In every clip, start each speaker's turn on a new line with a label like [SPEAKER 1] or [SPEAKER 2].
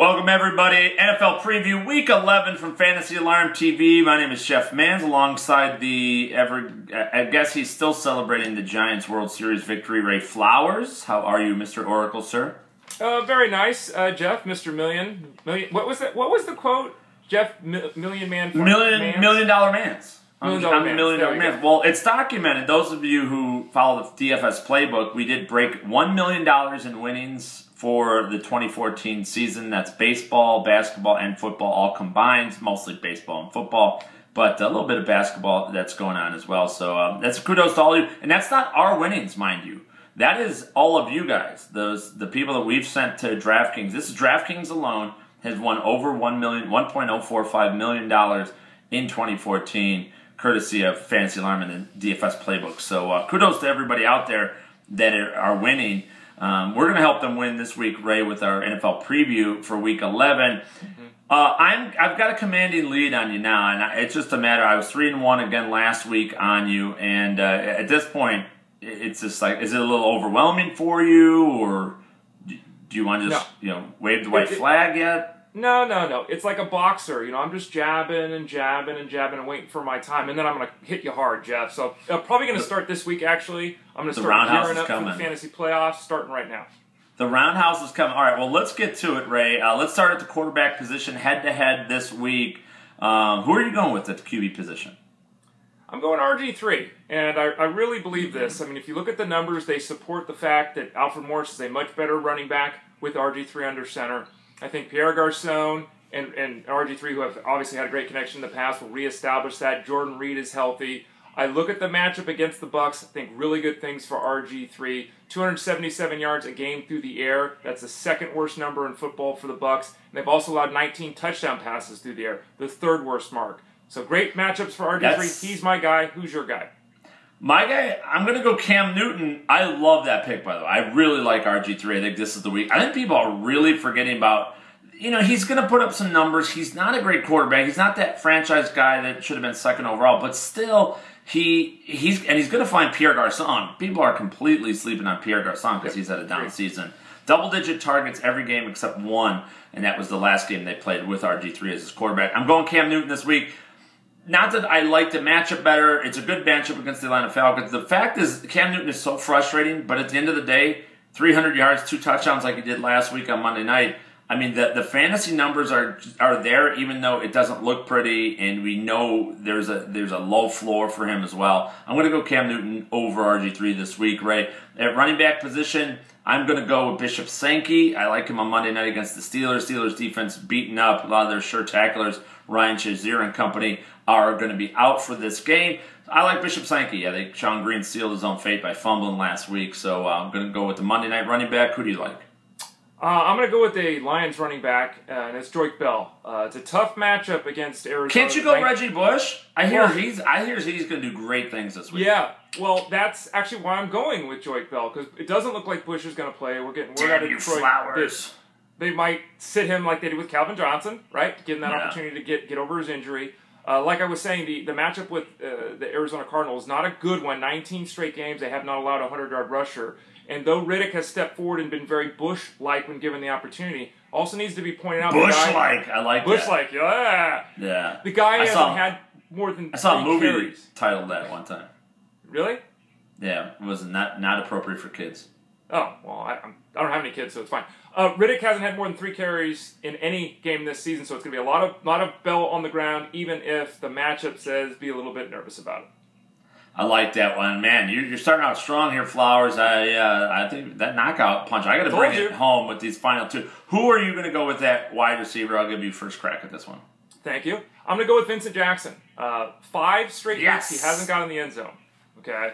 [SPEAKER 1] Welcome everybody, NFL preview week 11 from Fantasy Alarm TV. My name is Chef Mans alongside I guess he's still celebrating the Giants World Series victory, Ray Flowers. How are you, Mr. Oracle, sir?
[SPEAKER 2] Very nice, Jeff, Mr. Million. What was the quote? Jeff, Million Man?
[SPEAKER 1] Million Dollar Mans.
[SPEAKER 2] I'm
[SPEAKER 1] the Million Dollar Mans. Well, it's documented. Those of you who follow the DFS playbook, we did break $1 million in winnings for the 2014 season. That's baseball, basketball, and football all combined. Mostly baseball and football, but a little bit of basketball that's going on as well. So that's kudos to all of you. And that's not our winnings, mind you. That is all of you guys. The people that we've sent to DraftKings. This is DraftKings alone has won over $1.045 million in 2014, courtesy of Fantasy Alarm and the DFS playbook. So kudos to everybody out there that are winning. We're going to help them win this week, Ray, with our NFL preview for Week 11. I've got a commanding lead on you now, and it's just a matter. I was 3-1 again last week on you, and at this point, it's just like, is it a little overwhelming for you, or do you want to just wave the white flag yet?
[SPEAKER 2] No. It's like a boxer. I'm just jabbing and jabbing and jabbing and waiting for my time, and then I'm going to hit you hard, Jeff. So probably going to start this week, actually. I'm going to start gearing up for the fantasy playoffs, starting right now.
[SPEAKER 1] The roundhouse is coming. All right, well, let's get to it, Ray. Let's start at the quarterback position, head-to-head this week. Who are you going with at the QB position?
[SPEAKER 2] I'm going RG3, and I really believe this. I mean, if you look at the numbers, they support the fact that Alfred Morris is a much better running back with RG3 under center. I think Pierre Garçon and RG3, who have obviously had a great connection in the past, will reestablish that. Jordan Reed is healthy. I look at the matchup against the Bucs. I think really good things for RG3. 277 yards a game through the air. That's the second worst number in football for the Bucs. And they've also allowed 19 touchdown passes through the air, the third worst mark. So great matchups for RG3. He's my guy. Who's your guy?
[SPEAKER 1] My guy, I'm going to go Cam Newton. I love that pick, by the way. I really like RG3. I think this is the week. I think people are really forgetting about, he's going to put up some numbers. He's not a great quarterback. He's not that franchise guy that should have been second overall, but still, he's going to find Pierre Garçon. People are completely sleeping on Pierre Garçon because he's had a down season. Double-digit targets every game except one, and that was the last game they played with RG3 as his quarterback. I'm going Cam Newton this week. Not that I like the matchup better. It's a good matchup against the Atlanta Falcons. The fact is, Cam Newton is so frustrating, but at the end of the day, 300 yards, 2 touchdowns like he did last week on Monday night. I mean, the fantasy numbers are there, even though it doesn't look pretty, and we know there's a low floor for him as well. I'm going to go Cam Newton over RG3 this week, Ray. At running back position, I'm going to go with Bishop Sankey. I like him on Monday night against the Steelers. Steelers defense beaten up. A lot of their sure tacklers, Ryan Shazier and company, are going to be out for this game. I like Bishop Sankey. I think Sean Green sealed his own fate by fumbling last week, so I'm going to go with the Monday night running back. Who do you like?
[SPEAKER 2] I'm going to go with the Lions running back, and it's Joique Bell. It's a tough matchup against Arizona.
[SPEAKER 1] Can't you go Reggie Bush? I hear he's going to do great things this week.
[SPEAKER 2] Yeah, well, that's actually why I'm going with Joique Bell, because it doesn't look like Bush is going to play. We're getting word out of Detroit.
[SPEAKER 1] Flowers.
[SPEAKER 2] They might sit him like they did with Calvin Johnson, right? Give him that opportunity to get over his injury. Like I was saying, the matchup with the Arizona Cardinals is not a good one. 19 straight games, they have not allowed a 100-yard rusher. And though Riddick has stepped forward and been very Bush-like when given the opportunity, also needs to be pointed out.
[SPEAKER 1] Bush-like, I like that.
[SPEAKER 2] Bush-like, yeah. The guy hasn't had more than 3 carries.
[SPEAKER 1] I saw a movie titled that one time.
[SPEAKER 2] Really?
[SPEAKER 1] Yeah, it was not appropriate for kids.
[SPEAKER 2] Oh, well, I don't have any kids, so it's fine. Riddick hasn't had more than 3 carries in any game this season, so it's going to be a lot of Bell on the ground, even if the matchup says be a little bit nervous about it.
[SPEAKER 1] I like that one. Man, you're starting out strong here, Flowers. I think that knockout punch, I got to bring it home with these final 2. Who are you going to go with that wide receiver? I'll give you first crack at this one.
[SPEAKER 2] Thank you. I'm going to go with Vincent Jackson. 5 straight weeks he hasn't got in the end zone. Okay?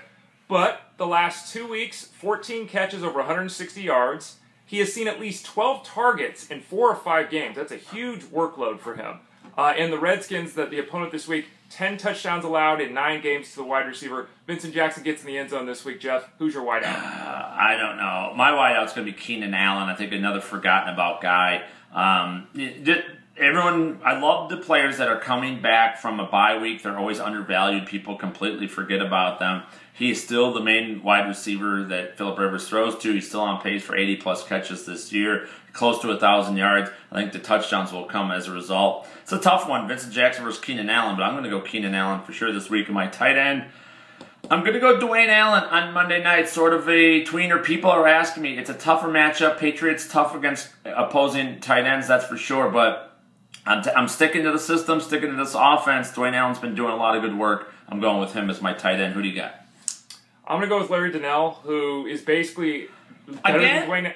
[SPEAKER 2] But the last 2 weeks, 14 catches over 160 yards. He has seen at least 12 targets in 4 or 5 games. That's a huge workload for him. And the Redskins, the opponent this week, 10 touchdowns allowed in 9 games to the wide receiver. Vincent Jackson gets in the end zone this week. Jeff, who's your wideout?
[SPEAKER 1] I don't know. My wideout's going to be Keenan Allen. I think another forgotten about guy. Everyone, I love the players that are coming back from a bye week. They're always undervalued. People completely forget about them. He's still the main wide receiver that Phillip Rivers throws to. He's still on pace for 80-plus catches this year, close to 1,000 yards. I think the touchdowns will come as a result. It's a tough one, Vincent Jackson versus Keenan Allen, but I'm going to go Keenan Allen for sure this week in my tight end. I'm going to go Dwayne Allen on Monday night, sort of a tweener. People are asking me. It's a tougher matchup. Patriots tough against opposing tight ends, that's for sure, but I'm sticking to the system, sticking to this offense. Dwayne Allen's been doing a lot of good work. I'm going with him as my tight end. Who do you got?
[SPEAKER 2] I'm going to go with Larry Donnell, who is basically better than Dwayne.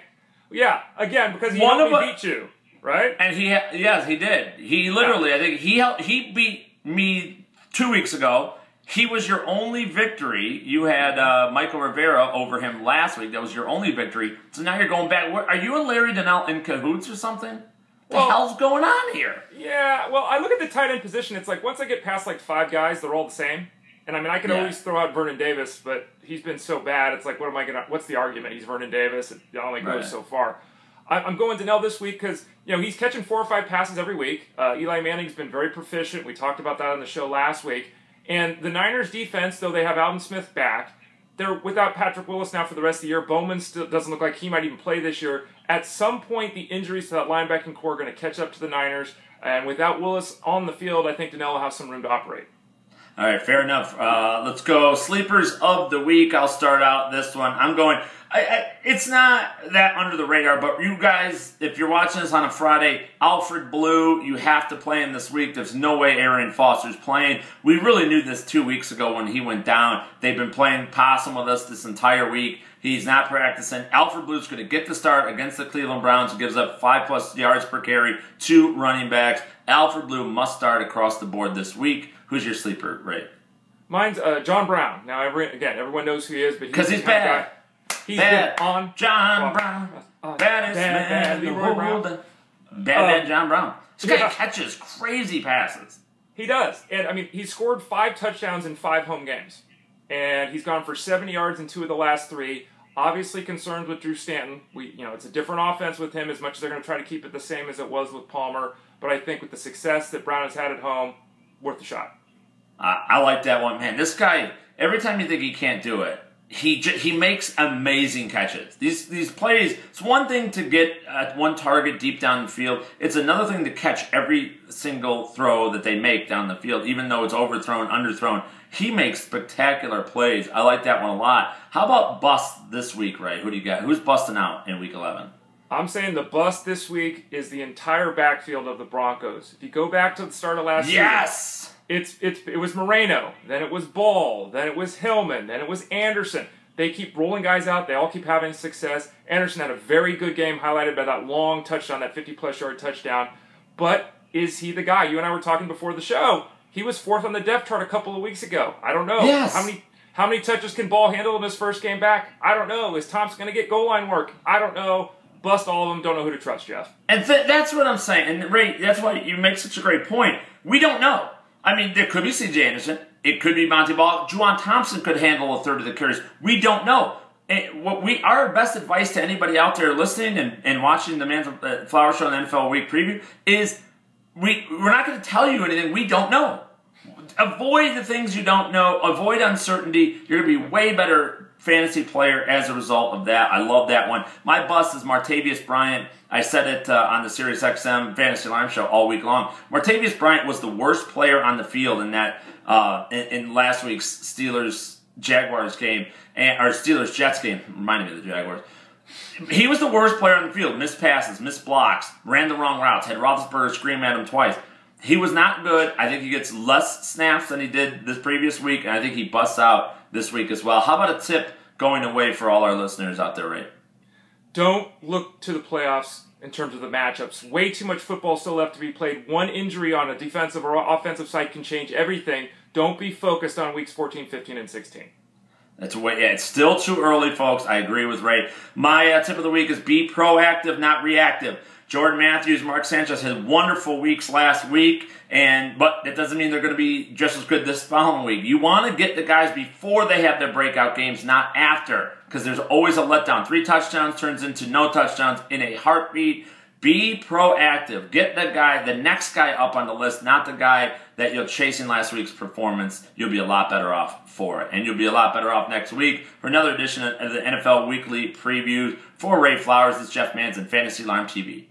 [SPEAKER 2] Yeah, again, because he helped me beat you, right?
[SPEAKER 1] And yes, he did. He literally, I think he beat me 2 weeks ago. He was your only victory. You had Michael Rivera over him last week. That was your only victory. So now you're going back. Are you and Larry Donnell in cahoots or something? What the hell's going on here?
[SPEAKER 2] Yeah, well, I look at the tight end position. It's like once I get past like 5 guys, they're all the same. And I mean, I can always throw out Vernon Davis, but he's been so bad. It's like, what's the argument? He's Vernon Davis. It only goes so far. I'm going Donnell this week because, he's catching 4 or 5 passes every week. Eli Manning's been very proficient. We talked about that on the show last week. And the Niners defense, though they have Alvin Smith back, they're without Patrick Willis now for the rest of the year. Bowman still doesn't look like he might even play this year. At some point, the injuries to that linebacking core are going to catch up to the Niners. And without Willis on the field, I think Donnell will have some room to operate.
[SPEAKER 1] All right, fair enough. Let's go. Sleepers of the week. I'll start out this one. I'm going... it's not that under the radar, but you guys, if you're watching this on a Friday, Alfred Blue, you have to play him this week. There's no way Arian Foster's playing. We really knew this 2 weeks ago when he went down. They've been playing possum with us this entire week. He's not practicing. Alfred Blue's going to get the start against the Cleveland Browns, who gives up 5+ yards per carry to running backs. Alfred Blue must start across the board this week. Who's your sleeper, Ray?
[SPEAKER 2] Mine's John Brown. Now, everyone knows who he is, but
[SPEAKER 1] he's bad.
[SPEAKER 2] He's
[SPEAKER 1] bad
[SPEAKER 2] been on
[SPEAKER 1] John Brown. Baddest man in the world. Bad John Brown. This guy catches crazy passes.
[SPEAKER 2] He does. And, I mean, he scored 5 touchdowns in 5 home games. And he's gone for 70 yards in 2 of the last 3. Obviously concerned with Drew Stanton. It's a different offense with him as much as they're going to try to keep it the same as it was with Palmer. But I think with the success that Brown has had at home, worth a shot.
[SPEAKER 1] I like that one, man. This guy, every time you think he can't do it, he makes amazing catches. These plays, it's one thing to get one target deep down the field. It's another thing to catch every single throw that they make down the field, even though it's overthrown, underthrown. He makes spectacular plays. I like that one a lot. How about bust this week, Ray? Who do you got? Who's busting out in Week 11?
[SPEAKER 2] I'm saying the bust this week is the entire backfield of the Broncos. If you go back to the start of last season, it was Moreno, then it was Ball, then it was Hillman, then it was Anderson. They keep rolling guys out. They all keep having success. Anderson had a very good game, highlighted by that long touchdown, that 50-plus yard touchdown. But is he the guy? You and I were talking before the show. He was 4th on the depth chart a couple of weeks ago. I don't know.
[SPEAKER 1] Yes.
[SPEAKER 2] How many touches can Ball handle in his first game back? I don't know. Is Thompson going to get goal line work? I don't know. Bust all of them. Don't know who to trust, Jeff.
[SPEAKER 1] And that's what I'm saying. And Ray, that's why you make such a great point. We don't know. I mean, there could be C.J. Anderson. It could be Monty Ball. Juwan Thompson could handle a third of the carries. We don't know. And our best advice to anybody out there listening and watching the Man from Flower Show and the NFL Week Preview is we're not going to tell you anything we don't know. Avoid the things you don't know. Avoid uncertainty. You're going to be way better fantasy player as a result of that. I love that one. My bust is Martavius Bryant. I said it on the SiriusXM Fantasy Line Show all week long. Martavius Bryant was the worst player on the field in that in last week's Steelers-Jaguars game, or Steelers-Jets game. Reminded me of the Jaguars. He was the worst player on the field. Missed passes, missed blocks, ran the wrong routes, had Roethlisberger scream at him twice. He was not good. I think he gets less snaps than he did this previous week, and I think he busts out this week as well. How about a tip going away for all our listeners out there, Ray?
[SPEAKER 2] Don't look to the playoffs in terms of the matchups. Way too much football still left to be played. One injury on a defensive or offensive side can change everything. Don't be focused on weeks 14, 15, and 16.
[SPEAKER 1] It's still too early, folks. I agree with Ray. My tip of the week is be proactive, not reactive. Jordan Matthews, Mark Sanchez had wonderful weeks last week, but that doesn't mean they're going to be just as good this following week. You want to get the guys before they have their breakout games, not after, because there's always a letdown. 3 touchdowns turns into no touchdowns in a heartbeat. Be proactive. Get the next guy up on the list, not the guy that you're chasing last week's performance. You'll be a lot better off for it. And you'll be a lot better off next week for another edition of the NFL Weekly Preview. For Ray Flowers, this is Jeff Manson, Fantasy Alarm TV.